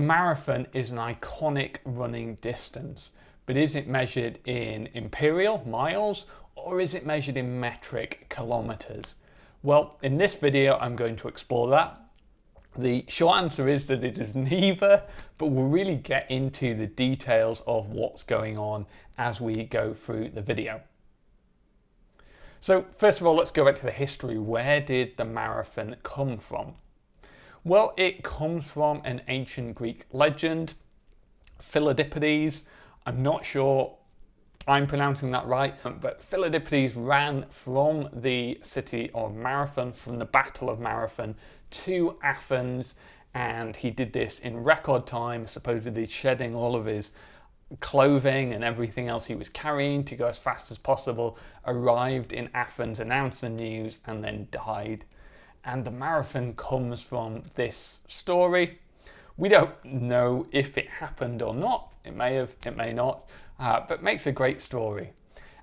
The marathon is an iconic running distance, but is it measured in imperial, miles, or is it measured in metric, kilometres? Well, in this video, I'm going to explore that. The short answer is that it is neither, but we'll really get into the details of what's going on as we go through the video. So first of all, let's go back to the history. Where did the marathon come from? Well, it comes from an ancient Greek legend, Philippides. I'm not sure I'm pronouncing that right, but Philippides ran from the city of Marathon, from the Battle of Marathon to Athens, and he did this in record time, supposedly shedding all of his clothing and everything else he was carrying to go as fast as possible, arrived in Athens, announced the news, and then died. And the marathon comes from this story. We don't know if it happened or not. It may have, it may not, but makes a great story.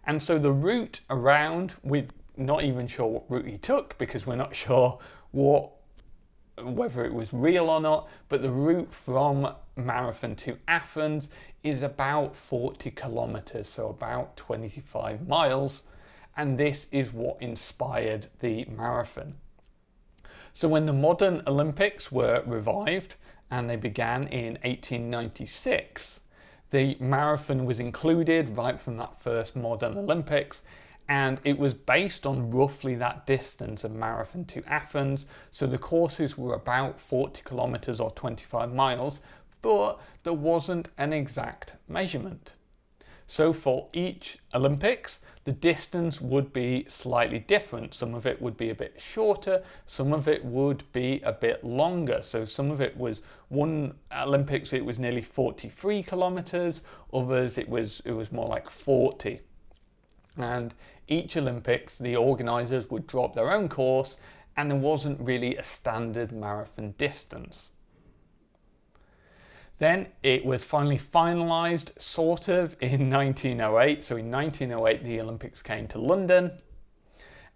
And so the route around, we're not even sure what route he took because we're not sure whether it was real or not, but the route from Marathon to Athens is about 40 kilometres, so about 25 miles. And this is what inspired the marathon. So when the modern Olympics were revived and they began in 1896, the marathon was included right from that first modern Olympics, and it was based on roughly that distance of Marathon to Athens. So the courses were about 40 kilometres or 25 miles, but there wasn't an exact measurement. So for each Olympics, the distance would be slightly different. Some of it would be a bit shorter, some of it would be a bit longer. So some of it was, one Olympics it was nearly 43 kilometres, others it was more like 40. And each Olympics, the organisers would drop their own course, and there wasn't really a standard marathon distance. Then it was finally finalised, sort of, in 1908. So in 1908, the Olympics came to London,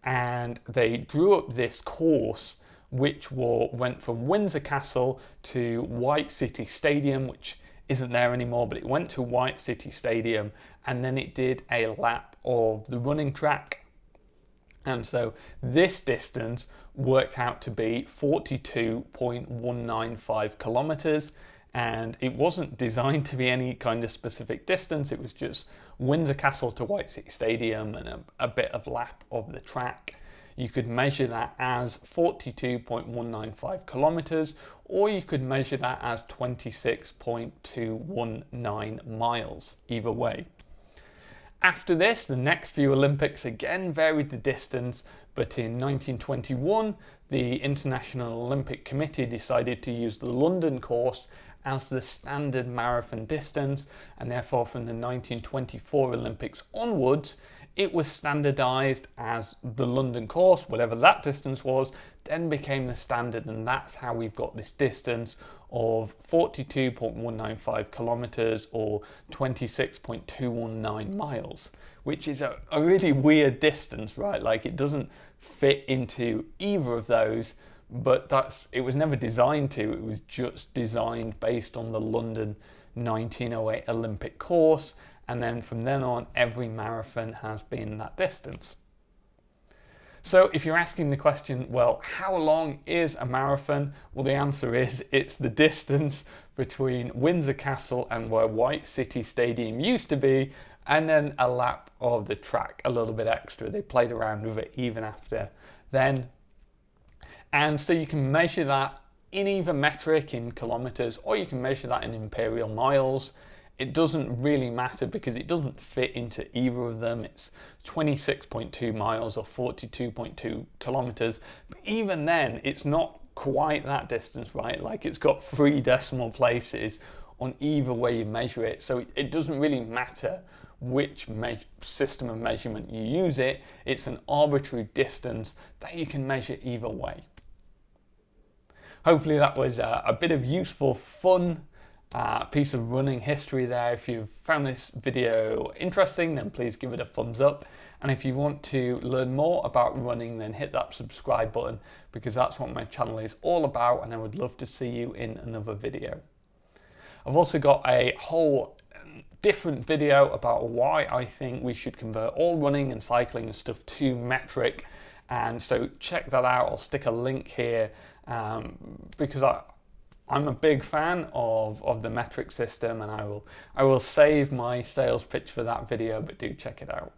and they drew up this course which went from Windsor Castle to White City Stadium, which isn't there anymore, but it went to White City Stadium, and then it did a lap of the running track. And so this distance worked out to be 42.195 kilometres. And it wasn't designed to be any kind of specific distance. It was just Windsor Castle to White City Stadium and a bit of lap of the track. You could measure that as 42.195 kilometres, or you could measure that as 26.219 miles, either way. After this, the next few Olympics again varied the distance, but in 1921, the International Olympic Committee decided to use the London course as the standard marathon distance, and therefore from the 1924 Olympics onwards, it was standardised as the London course, whatever that distance was, then became the standard, and that's how we've got this distance of 42.195 kilometres or 26.219 miles, which is a really weird distance, right? Like, it doesn't fit into either of those, but it was never designed to. It was just designed based on the London 1908 Olympic course, and then from then on, every marathon has been that distance. So if you're asking the question, well, how long is a marathon? Well, the answer is it's the distance between Windsor Castle and where White City Stadium used to be, and then a lap of the track, a little bit extra. They played around with it even after then. And so you can measure that in either metric, in kilometres, or you can measure that in imperial miles. It doesn't really matter because it doesn't fit into either of them. It's 26.2 miles or 42.2 kilometres. But even then, it's not quite that distance, right? Like, it's got 3 decimal places on either way you measure it. So it doesn't really matter which system of measurement you use it. It's an arbitrary distance that you can measure either way. Hopefully that was a bit of useful, fun piece of running history there. If you've found this video interesting, then please give it a thumbs up. And if you want to learn more about running, then hit that subscribe button, because that's what my channel is all about, and I would love to see you in another video. I've also got a whole different video about why I think we should convert all running and cycling and stuff to metric, and so check that out. I'll stick a link here because I'm a big fan of the metric system, and I will save my sales pitch for that video, but do check it out.